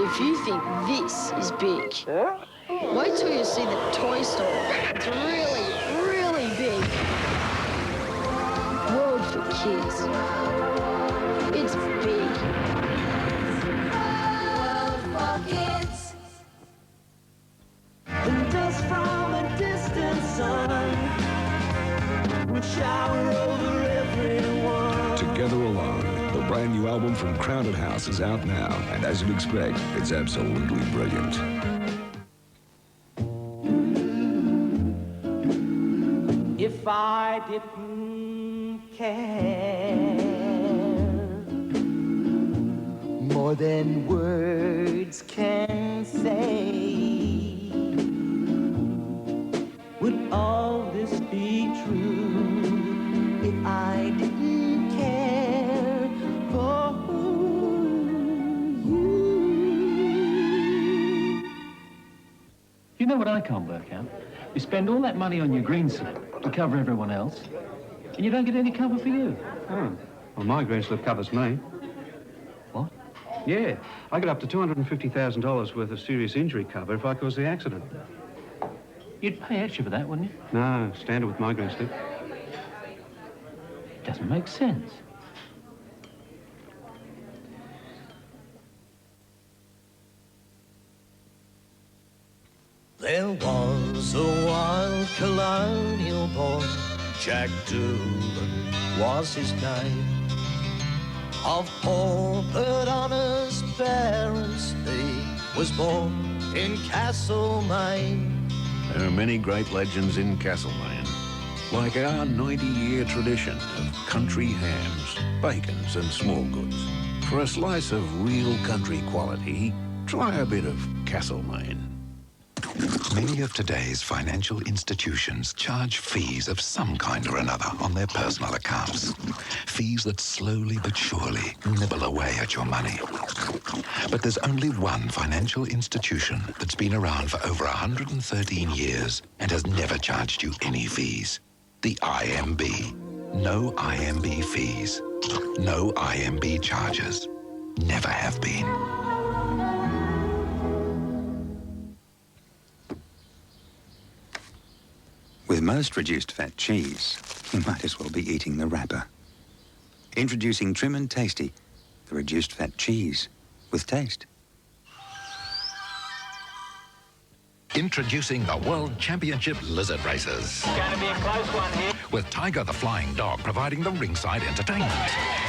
If you think this is big, wait till you see the toy store. It's really, really big. World for kids. It's big. World for kids. And dust from a distant sun will shower over everyone. Together Alone, the brand new album from Crowded House is out now, and as you'd expect, it's absolutely brilliant. If I didn't care more than words can say, would all this be true if I didn't care for you? You know what I can't work out? You spend all that money on your green slip to cover everyone else, and you don't get any cover for you. Oh, well, my green slip covers me. What? Yeah, I get up to $250,000 worth of serious injury cover if I cause the accident. You'd pay extra for that, wouldn't you? No, standard with my green slip. It doesn't make sense. There was a wild colonial boy, Jack Doolan was his name. Of poor but honest parents, he was born in Castlemaine. There are many great legends in Castlemaine, like our 90-year tradition of country hams, bacons and small goods. For a slice of real country quality, try a bit of Castlemaine. Many of today's financial institutions charge fees of some kind or another on their personal accounts. Fees that slowly but surely nibble away at your money. But there's only one financial institution that's been around for over 113 years and has never charged you any fees. The IMB. No IMB fees. No IMB charges. Never have been. With most reduced fat cheese, you might as well be eating the wrapper. Introducing Trim and Tasty, the reduced fat cheese with taste. Introducing the World Championship Lizard Races. Going to be a close one here. With Tiger the Flying Dog providing the ringside entertainment.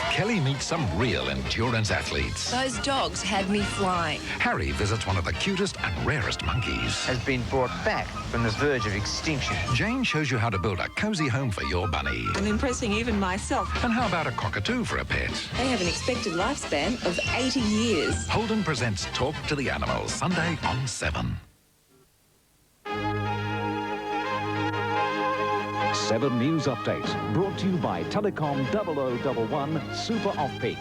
Kelly meets some real endurance athletes. Those dogs had me flying. Harry visits one of the cutest and rarest monkeys. Has been brought back from the verge of extinction. Jane shows you how to build a cozy home for your bunny. I'm impressing even myself. And how about a cockatoo for a pet? They have an expected lifespan of 80 years. Holden presents Talk to the Animals, Sunday on 7. 7 News Update, brought to you by Telecom 0011 Super Off-Peak.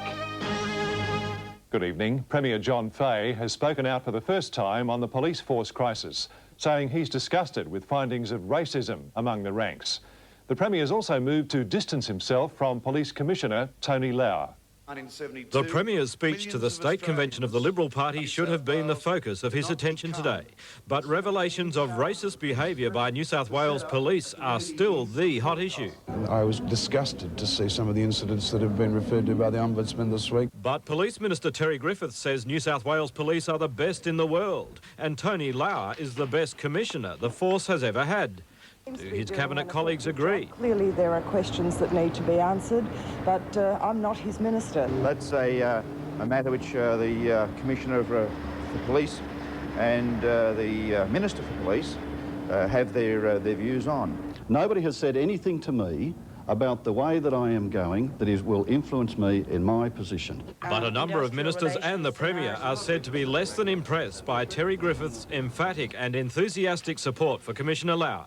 Good evening. Premier John Fahey has spoken out for the first time on the police force crisis, saying he's disgusted with findings of racism among the ranks. The Premier has also moved to distance himself from Police Commissioner Tony Lauer. The Premier's speech to the State Convention of the Liberal Party should have been the focus of his attention today. But revelations of racist behaviour by New South Wales police are still the hot issue. I was disgusted to see some of the incidents that have been referred to by the Ombudsman this week. But Police Minister Terry Griffiths says New South Wales police are the best in the world, and Tony Lauer is the best commissioner the force has ever had. Do his cabinet colleagues agree? Clearly there are questions that need to be answered, but I'm not his minister. That's a matter which the Commissioner for Police and the Minister for Police have their views on. Nobody has said anything to me about the way that I am going that will influence me in my position. But a number of ministers and the Premier are said to be less than impressed by Terry Griffiths' emphatic and enthusiastic support for Commissioner Lauer.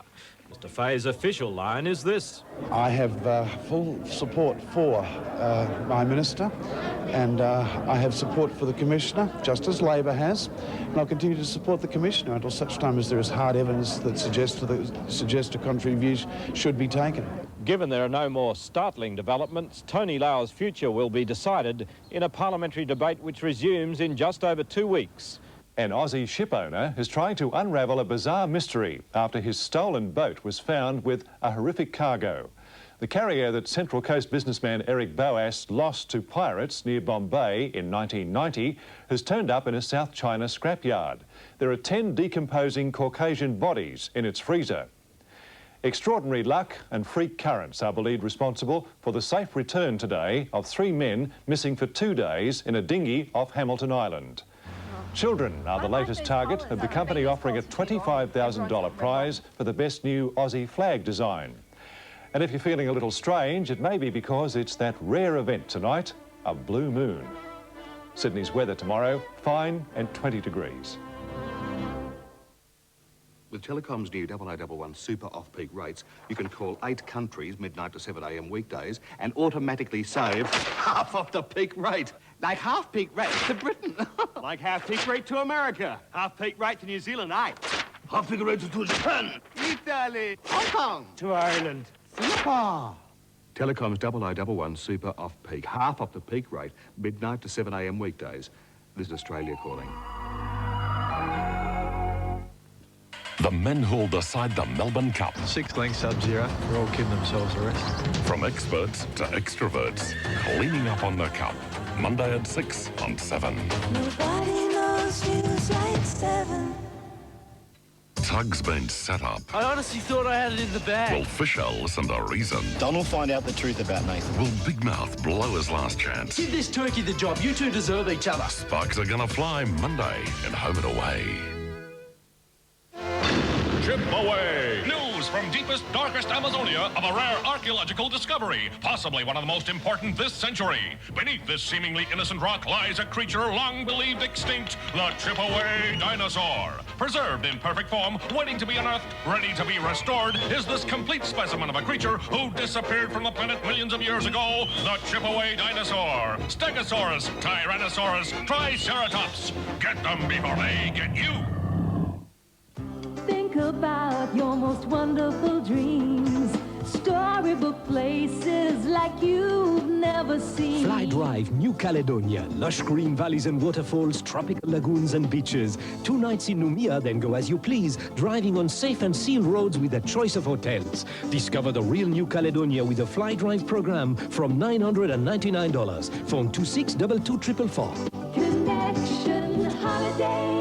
Mr Fay's official line is this. I have full support for my minister, and I have support for the Commissioner, just as Labor has, and I'll continue to support the Commissioner until such time as there is hard evidence that suggests a contrary view should be taken. Given there are no more startling developments, Tony Lau's future will be decided in a parliamentary debate which resumes in just over 2 weeks. An Aussie ship owner is trying to unravel a bizarre mystery after his stolen boat was found with a horrific cargo. The carrier that Central Coast businessman Eric Boas lost to pirates near Bombay in 1990 has turned up in a South China scrapyard. There are 10 decomposing Caucasian bodies in its freezer. Extraordinary luck and freak currents are believed responsible for the safe return today of 3 men missing for 2 days in a dinghy off Hamilton Island. Children are the latest target of the company offering a $25,000 prize for the best new Aussie flag design. And if you're feeling a little strange, it may be because it's that rare event tonight, a blue moon. Sydney's weather tomorrow, fine and 20 degrees. With Telecom's new 0011 super off-peak rates, you can call 8 countries midnight to 7 a.m. weekdays and automatically save half of the peak rate. Like half-peak rate to Britain. Like half-peak rate to America. Half-peak rate to New Zealand, aye. Half-peak rate to Japan. Italy. Hong Kong. To Ireland. Singapore. Telecom's 0011 super off-peak, half of the peak rate, midnight to 7 a.m. weekdays. This is Australia calling. The men who'll decide the Melbourne Cup. 6 lengths Sub-Zero. They're all kidding themselves a rest. From experts to extroverts, cleaning up on the Cup. Monday at 6 on 7. Nobody knows news like 7. Tug's been set up. I honestly thought I had it in the bag. Will Fisher listen to reason? Don will find out the truth about Nathan. Will Big Mouth blow his last chance? Give this turkey the job. You two deserve each other. Sparks are gonna fly Monday in Home and Away. Chip away! News from deepest, darkest Amazonia of a rare archaeological discovery, possibly one of the most important this century. Beneath this seemingly innocent rock lies a creature long believed extinct, the chip-away dinosaur. Preserved in perfect form, waiting to be unearthed, ready to be restored, is this complete specimen of a creature who disappeared from the planet millions of years ago, the chip-away dinosaur. Stegosaurus, Tyrannosaurus, Triceratops. Get them before they get you. Think about your most wonderful dreams. Storybook places like you've never seen. Fly Drive, New Caledonia. Lush green valleys and waterfalls, tropical lagoons and beaches. 2 nights in Noumea, then go as you please. Driving on safe and sealed roads with a choice of hotels. Discover the real New Caledonia with a Fly Drive program from $999. Phone 262244. Connection Holidays.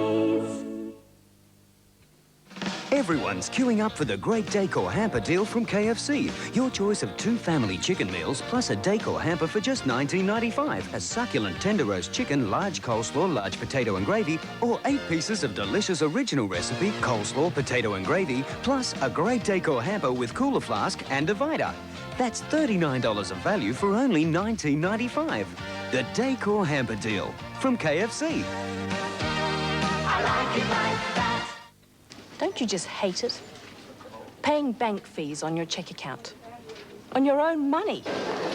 Everyone's queuing up for the great Decor hamper deal from KFC. Your choice of 2 family chicken meals plus a Decor hamper for just $19.95. A succulent tender roast chicken, large coleslaw, large potato and gravy, or 8 pieces of delicious original recipe, coleslaw, potato and gravy, plus a great Decor hamper with cooler flask and divider. That's $39 of value for only $19.95. The Decor hamper deal from KFC. I like it like that. Don't you just hate it? Paying bank fees on your cheque account. On your own money.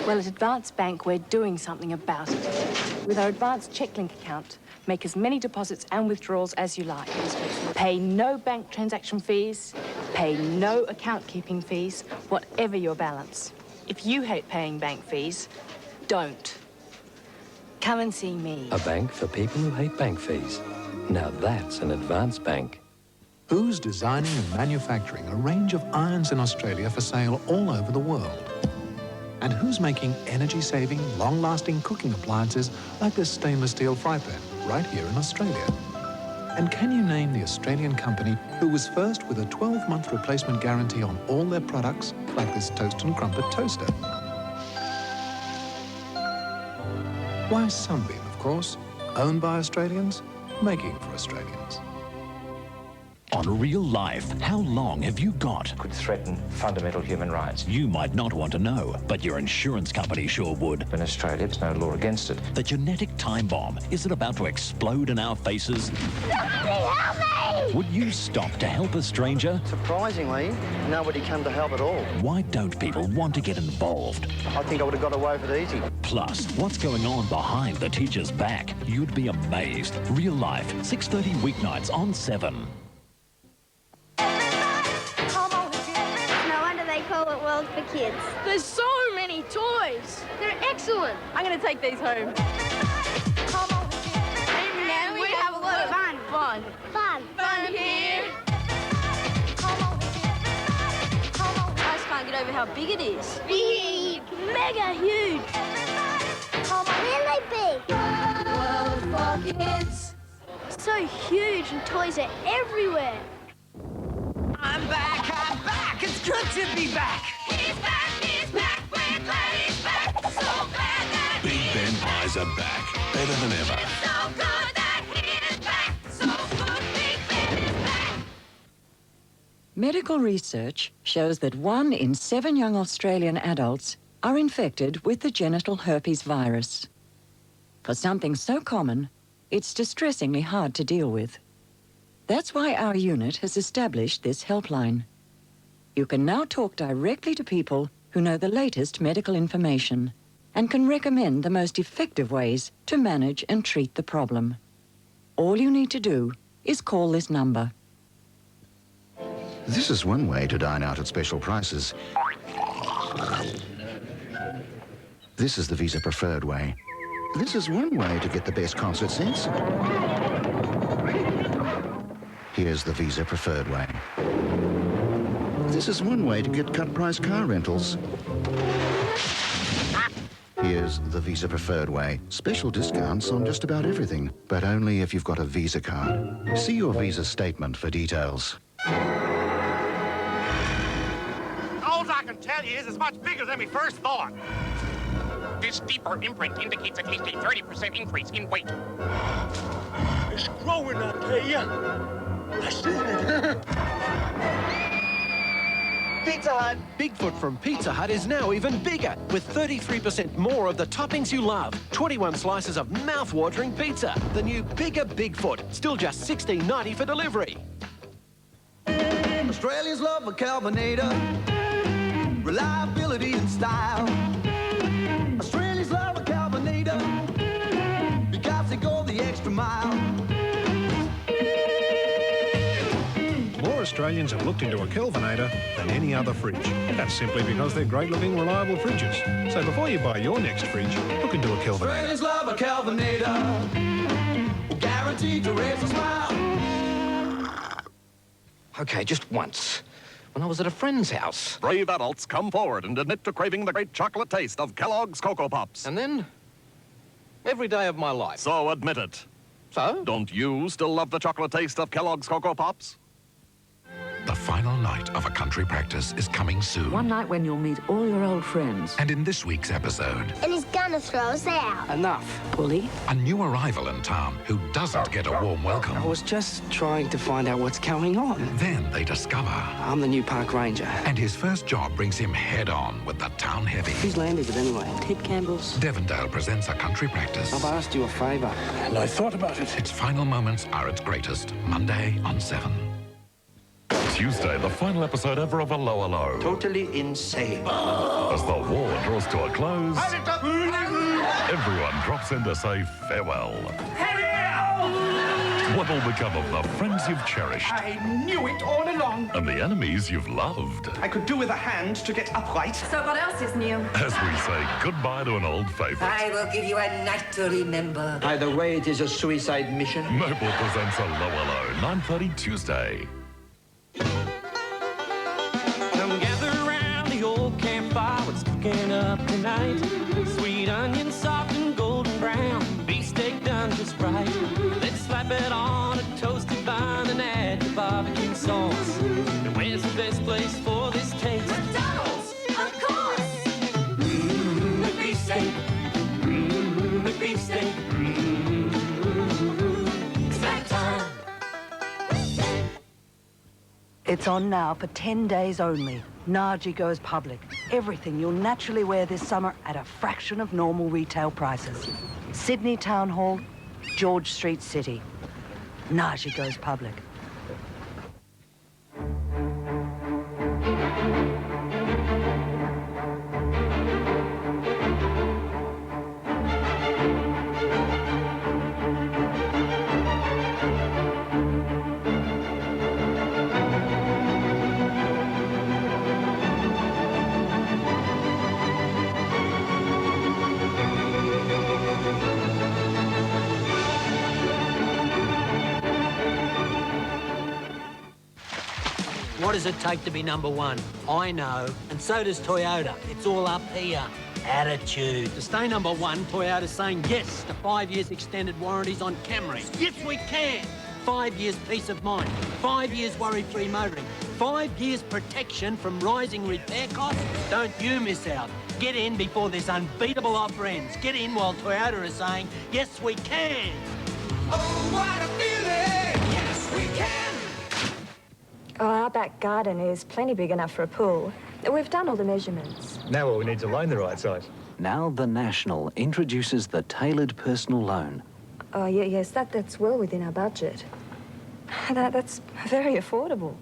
Well, at Advance Bank, we're doing something about it. With our Advance Checklink account, make as many deposits and withdrawals as you like. Pay no bank transaction fees, pay no account keeping fees, whatever your balance. If you hate paying bank fees, don't. Come and see me. A bank for people who hate bank fees. Now that's an Advance Bank. Who's designing and manufacturing a range of irons in Australia for sale all over the world? And who's making energy-saving, long-lasting cooking appliances like this stainless steel fry pan right here in Australia? And can you name the Australian company who was first with a 12-month replacement guarantee on all their products, like this Toast and Crumpet toaster? Why, Sunbeam, of course. Owned by Australians, making for Australians. On Real Life, how long have you got? Could threaten fundamental human rights. You might not want to know, but your insurance company sure would. In Australia, there's no law against it. The genetic time bomb, is it about to explode in our faces? Somebody help me! Would you stop to help a stranger? Surprisingly, nobody came to help at all. Why don't people want to get involved? I think I would have got away with it easy. Plus, what's going on behind the teacher's back? You'd be amazed. Real Life, 6:30 weeknights on 7. No wonder they call it World for Kids. There's so many toys. They're excellent. I'm going to take these home. And we have a lot of fun. Fun here. I just can't get over how big it is. Big. Mega huge. Really big. World for Kids. So huge and toys are everywhere. I'm back. It's good to be back. He's back. We're glad he's back. So glad that Big Ben pies are back. Better than ever. It's so good that he is back. So good, Big Ben is back. Medical research shows that 1 in 7 young Australian adults are infected with the genital herpes virus. For something so common, it's distressingly hard to deal with. That's why our unit has established this helpline. You can now talk directly to people who know the latest medical information and can recommend the most effective ways to manage and treat the problem. All you need to do is call this number. This is one way to dine out at special prices. This is the Visa Preferred way. This is one way to get the best concert seats. Here's the Visa Preferred way. This is one way to get cut-price car rentals. Here's the Visa Preferred way. Special discounts on just about everything, but only if you've got a Visa card. See your Visa statement for details. All I can tell you is it's much bigger than we first thought. This deeper imprint indicates at least a 30% increase in weight. It's growing, I tell you. I see it. Pizza Hut! Bigfoot from Pizza Hut is now even bigger, with 33% more of the toppings you love. 21 slices of mouth-watering pizza. The new bigger Bigfoot, still just $16.90 for delivery. Australians love a Kelvinator, reliability and style. Australians love a Kelvinator because they go the extra mile. More Australians have looked into a Kelvinator than any other fridge. That's simply because they're great-looking, reliable fridges. So before you buy your next fridge, look into a Kelvinator. Australians love a Kelvinator, guaranteed to raise a smile. Okay, just once. When I was at a friend's house. Brave adults, come forward and admit to craving the great chocolate taste of Kellogg's Coco Pops. And then, every day of my life. So admit it. So? Don't you still love the chocolate taste of Kellogg's Coco Pops? The final night of a country practice is coming soon. One night when you'll meet all your old friends. And in this week's episode... And he's gonna throw us out. Enough, Bully. A new arrival in town who doesn't get a warm welcome. I was just trying to find out what's going on. Then they discover... I'm the new park ranger. And his first job brings him head-on with the town heavy. Whose land is it anyway? Ted Campbell's? Devondale presents a country practice. I've asked you a favour. And I thought about it. Its final moments are its greatest. Monday on 7. Tuesday, the final episode ever of A Low Low. Totally insane. As the war draws to a close, everyone drops in to say farewell. What will become of the friends you've cherished? I knew it all along. And the enemies you've loved? I could do with a hand to get upright. So what else is new? As we say goodbye to an old favourite. I will give you a night to remember. Either way, it is a suicide mission. Noble presents A Low Low, 9:30 Tuesday. Come gather around the old campfire, what's cooking up tonight? Sweet onion, soft and golden brown, beefsteak done just right. Let's slap it on a toasted bun and add the barbecue sauce. And where's the best place for this taste? McDonald's, of course. The beefsteak, the beefsteak. Snack time. It's on now for 10 days only. Naji goes public. Everything you'll naturally wear this summer at a fraction of normal retail prices. Sydney Town Hall, George Street City. Naji goes public. What does it take to be number one? I know, and so does Toyota. It's all up here. Attitude. To stay number one, Toyota's saying yes to 5 years extended warranties on Camry. Yes, we can. 5 years peace of mind. 5 years worry-free motoring. 5 years protection from rising repair costs. Don't you miss out. Get in before this unbeatable offer ends. Get in while Toyota is saying, yes, we can. Oh, what a feeling! Yes, we can! Oh, our back garden is plenty big enough for a pool. We've done all the measurements. Now all we need to loan the right size. Now the National introduces the tailored personal loan. Oh, yes, that's well within our budget. That's very affordable.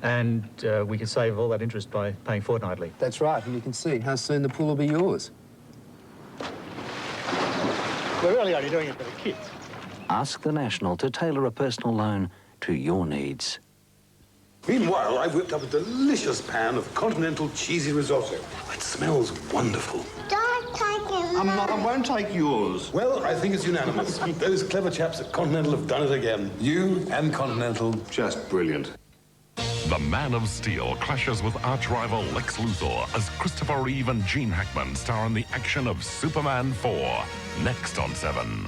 And we can save all that interest by paying fortnightly. That's right, and you can see how soon the pool will be yours. We're really only doing it for the kids. Ask the National to tailor a personal loan to your needs. Meanwhile, I've whipped up a delicious pan of Continental cheesy risotto. It smells wonderful. Don't take it. I won't take yours. Well, I think it's unanimous. Those clever chaps at Continental have done it again. You and Continental, just brilliant. The Man of Steel clashes with arch-rival Lex Luthor as Christopher Reeve and Gene Hackman star in the action of Superman 4, next on 7.